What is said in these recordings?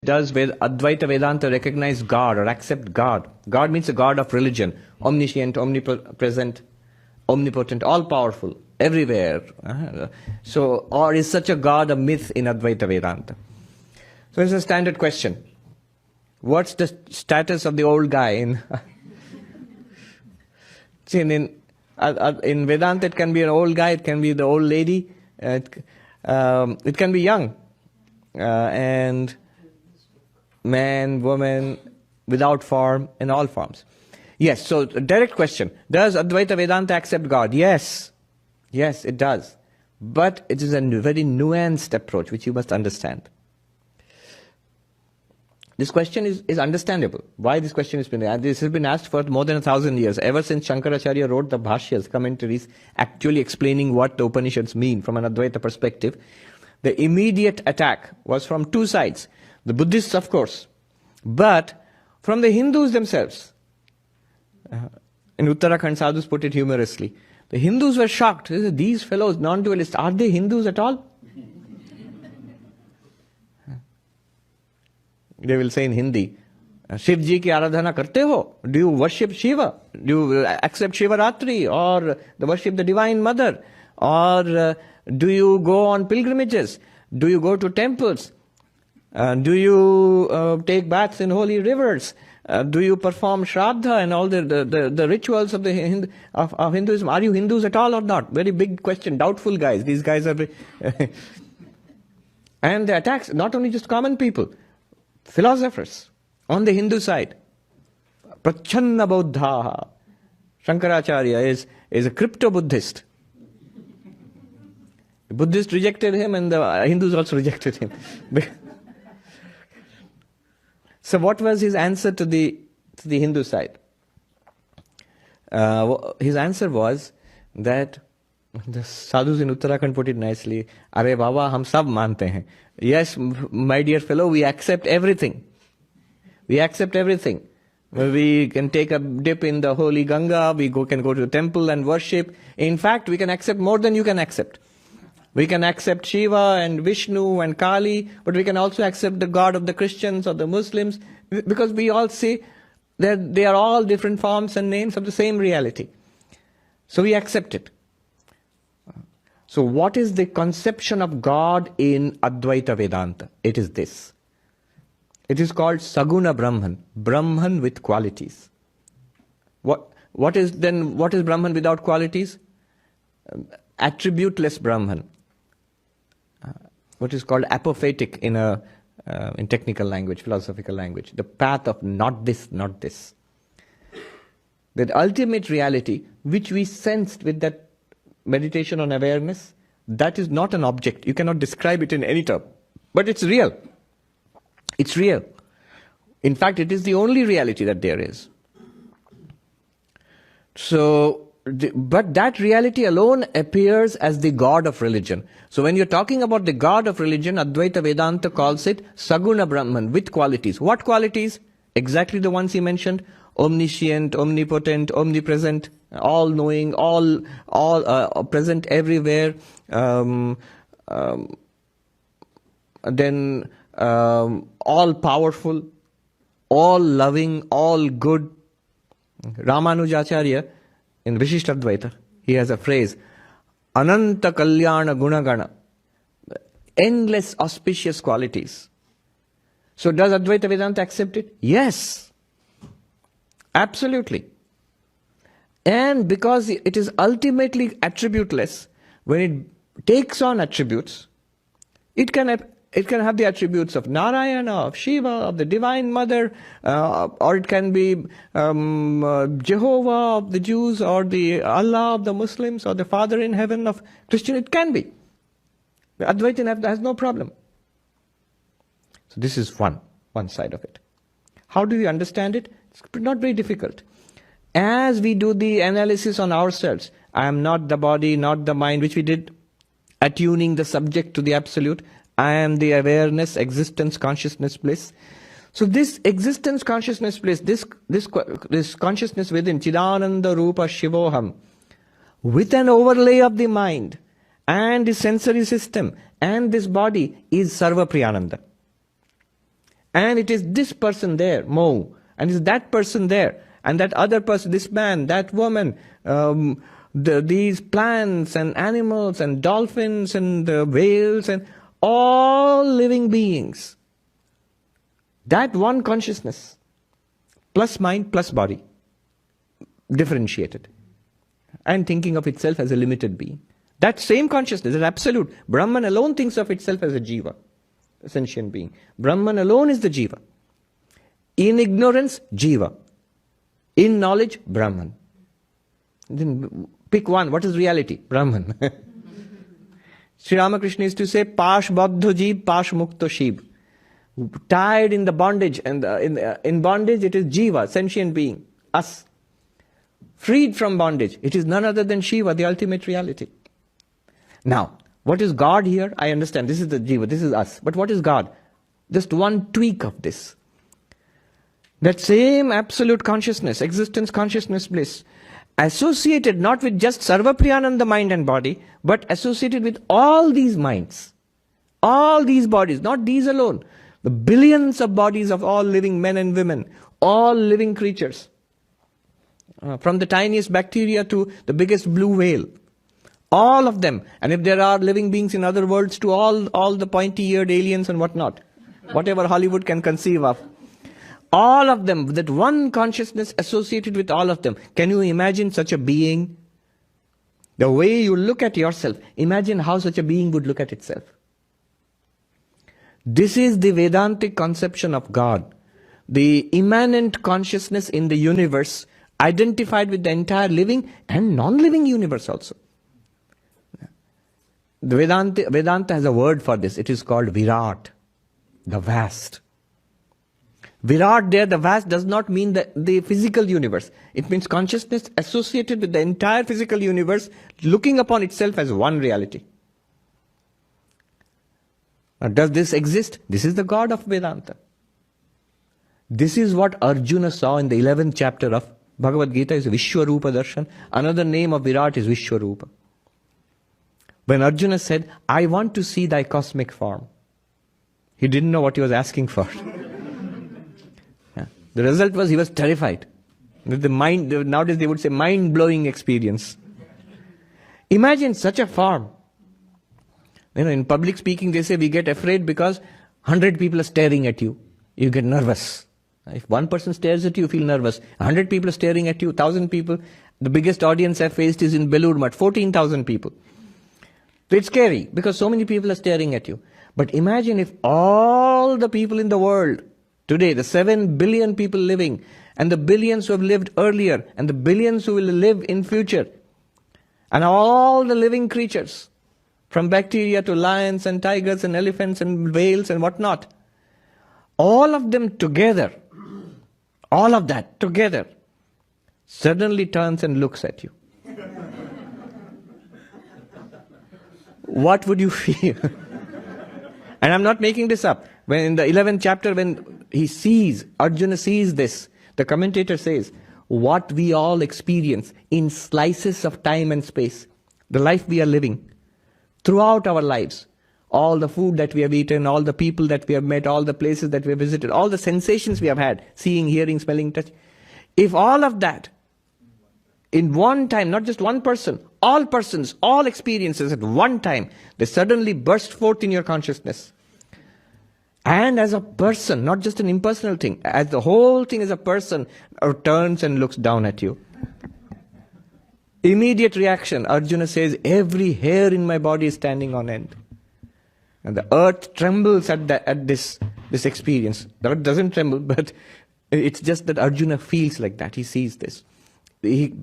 does Advaita Vedanta recognize God or accept God? God means a God of religion, omniscient, omnipresent, omnipotent, all-powerful, everywhere. So, or is such a God a myth in Advaita Vedanta? So it's a standard question. What's the status of the old guy in... See, in Vedanta it can be an old guy, it can be the old lady, it can be young, and man, woman, without form, in all forms. Yes, so a direct question. Does Advaita Vedanta accept God? Yes. Yes, it does. But it is a very nuanced approach, which you must understand. This question is understandable. Why this question has been asked? This has been asked for more than 1,000 years. Ever since Shankaracharya wrote the Bhashyas, commentaries, actually explaining what the Upanishads mean from an Advaita perspective, the immediate attack was from two sides. The Buddhists, of course, but from the Hindus themselves. In Uttarakhand, sadhus put it humorously. The Hindus were shocked. They said, these fellows, non-dualists, are they Hindus at all? They will say in Hindi, Shiv ji ki aradhana karte ho? Do you worship Shiva? Do you accept Shivaratri or the worship the Divine Mother? Or do you go on pilgrimages? Do you go to temples? Do you take baths in holy rivers? Do you perform Shraddha and all the rituals of the of Hinduism? Are you Hindus at all or not? Very big question, doubtful guys. These guys are and the attacks, not only just common people, philosophers on the Hindu side. Prachanna Buddha. Shankaracharya is a crypto-Buddhist. The Buddhists rejected him and the Hindus also rejected him. So what was his answer to the Hindu side? His answer was that the sadhus in Uttarakhand put it nicely, Are Baba, hum sab mante hain. Yes, my dear fellow, we accept everything. We accept everything. We can take a dip in the holy Ganga, can go to the temple and worship. In fact, we can accept more than you can accept. We can accept Shiva and Vishnu and Kali, but we can also accept the God of the Christians or the Muslims, because we all see that they are all different forms and names of the same reality. So we accept it. So what is the conception of God in Advaita Vedanta? It is this. It is called Saguna Brahman, Brahman with qualities. What is Brahman without qualities? Attributeless Brahman. What is called apophatic in technical language, philosophical language. The path of not this, not this. The ultimate reality, which we sensed with that meditation on awareness, that is not an object. You cannot describe it in any term. But it's real. It's real. In fact, it is the only reality that there is. So, but that reality alone appears as the God of religion. So when you're talking about the God of religion, Advaita Vedanta calls it Saguna Brahman, with qualities. What qualities? Exactly the ones he mentioned. Omniscient, omnipotent, omnipresent, all-knowing, all present everywhere. Then all-powerful, all-loving, all-good. Ramanujacharya, in Vishishtadvaita, he has a phrase, Ananta Kalyana Gunagana, endless auspicious qualities. So does Advaita Vedanta accept it? Yes. Absolutely. And because it is ultimately attributeless, when it takes on attributes, it can have the attributes of Narayana, of Shiva, of the Divine Mother, or it can be Jehovah of the Jews, or the Allah of the Muslims, or the Father in heaven of Christian. It can be. The Advaita has no problem. So this is one side of it. How do we understand it? It's not very difficult. As we do the analysis on ourselves, I am not the body, not the mind, which we did, attuning the subject to the absolute. I am the awareness, existence, consciousness, bliss. So this existence, consciousness, bliss, this consciousness within, Chidananda Rupa Shivoham, with an overlay of the mind and the sensory system and this body, is Sarva Priyananda. And it is this person there, Mo, and is that person there, and that other person, this man, that woman, these plants and animals and dolphins and whales and all living beings. That one consciousness, plus mind, plus body, differentiated, and thinking of itself as a limited being. That same consciousness is absolute. Brahman alone thinks of itself as a jiva, a sentient being. Brahman alone is the jiva. In ignorance, jiva. In knowledge, Brahman. Then pick one. What is reality? Brahman. Sri Ramakrishna used to say, Pash Baddho Jeev, Pash Mukto Shiv. Tied in the bondage, and in bondage it is jiva, sentient being, us. Freed from bondage, it is none other than Shiva, the ultimate reality. Now, what is God here? I understand, this is the jiva, this is us. But what is God? Just one tweak of this. That same absolute consciousness, existence, consciousness, bliss, associated not with just Sarvapriyananda mind and body, but associated with all these minds, all these bodies, not these alone. The billions of bodies of all living men and women, all living creatures, from the tiniest bacteria to the biggest blue whale, all of them. And if there are living beings in other worlds, to all the pointy-eared aliens and whatnot, whatever Hollywood can conceive of. All of them, that one consciousness associated with all of them. Can you imagine such a being? The way you look at yourself, imagine how such a being would look at itself. This is the Vedantic conception of God. The immanent consciousness in the universe, identified with the entire living and non-living universe also. The Vedanta has a word for this. It is called Virat, the vast. Virat there, the vast, does not mean the physical universe. It means consciousness associated with the entire physical universe, looking upon itself as one reality. Now, does this exist? This is the God of Vedanta. This is what Arjuna saw in the 11th chapter of Bhagavad Gita, is Vishwarupa Darshan. Another name of Virat is Vishwarupa. When Arjuna said, I want to see thy cosmic form, he didn't know what he was asking for. The result was he was terrified. The mind, nowadays they would say mind-blowing experience. Imagine such a form. In public speaking they say we get afraid because 100 people are staring at you. You get nervous. If one person stares at you, you feel nervous. 100 people are staring at you, 1,000 people. The biggest audience I've faced is in Belur Math, 14,000 people. So it's scary because so many people are staring at you. But imagine if all the people in the world today, the 7 billion people living, and the billions who have lived earlier, and the billions who will live in future, and all the living creatures, from bacteria to lions and tigers and elephants and whales and whatnot, all of them together, all of that together, suddenly turns and looks at you. What would you feel? And I'm not making this up. When in the 11th chapter, when Arjuna sees this, the commentator says, what we all experience in slices of time and space, the life we are living, throughout our lives, all the food that we have eaten, all the people that we have met, all the places that we have visited, all the sensations we have had, seeing, hearing, smelling, touch. If all of that, in one time, not just one person, all persons, all experiences at one time, they suddenly burst forth in your consciousness. And as a person, not just an impersonal thing, as the whole thing as a person turns and looks down at you. Immediate reaction, Arjuna says, every hair in my body is standing on end. And the earth trembles at this experience. The earth doesn't tremble, but it's just that Arjuna feels like that. He sees this.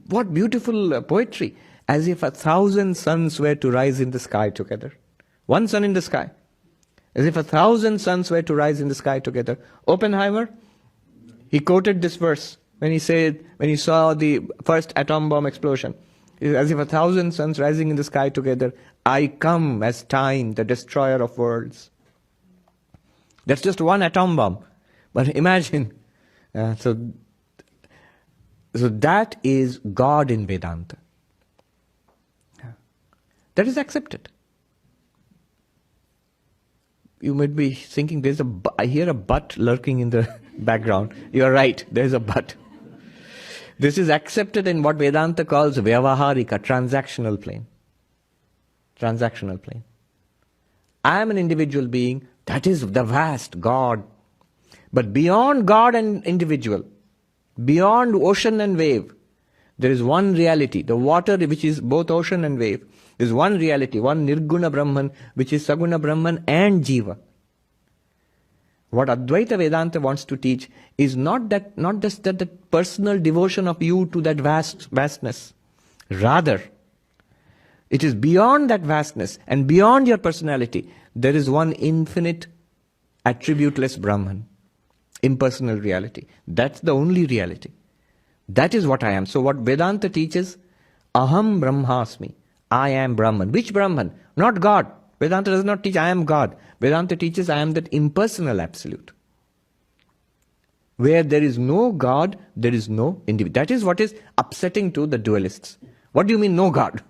What beautiful poetry. As if 1,000 suns were to rise in the sky together. One sun in the sky. As if 1,000 suns were to rise in the sky together. Oppenheimer, he quoted this verse when he saw the first atom bomb explosion. As if 1,000 suns rising in the sky together, I come as time, the destroyer of worlds. That's just one atom bomb. But imagine, so that is God in Vedanta. That is accepted. You might be thinking, I hear a but lurking in the background. You are right, there is a but. This is accepted in what Vedanta calls Vyavaharika, transactional plane. Transactional plane. I am an individual being, that is the vast God. But beyond God and individual, beyond ocean and wave, there is one reality. The water, which is both ocean and wave, is one reality, one Nirguna Brahman, which is Saguna Brahman and Jiva. What Advaita Vedanta wants to teach is not just that personal devotion of you to that vastness. Rather, it is beyond that vastness and beyond your personality. There is one infinite, attributeless Brahman, impersonal reality. That's the only reality. That is what I am. So what Vedanta teaches, Aham Brahmasmi. I am Brahman. Which Brahman? Not God. Vedanta does not teach I am God. Vedanta teaches I am that impersonal absolute. Where there is no God, there is no individual. That is what is upsetting to the dualists. What do you mean no God?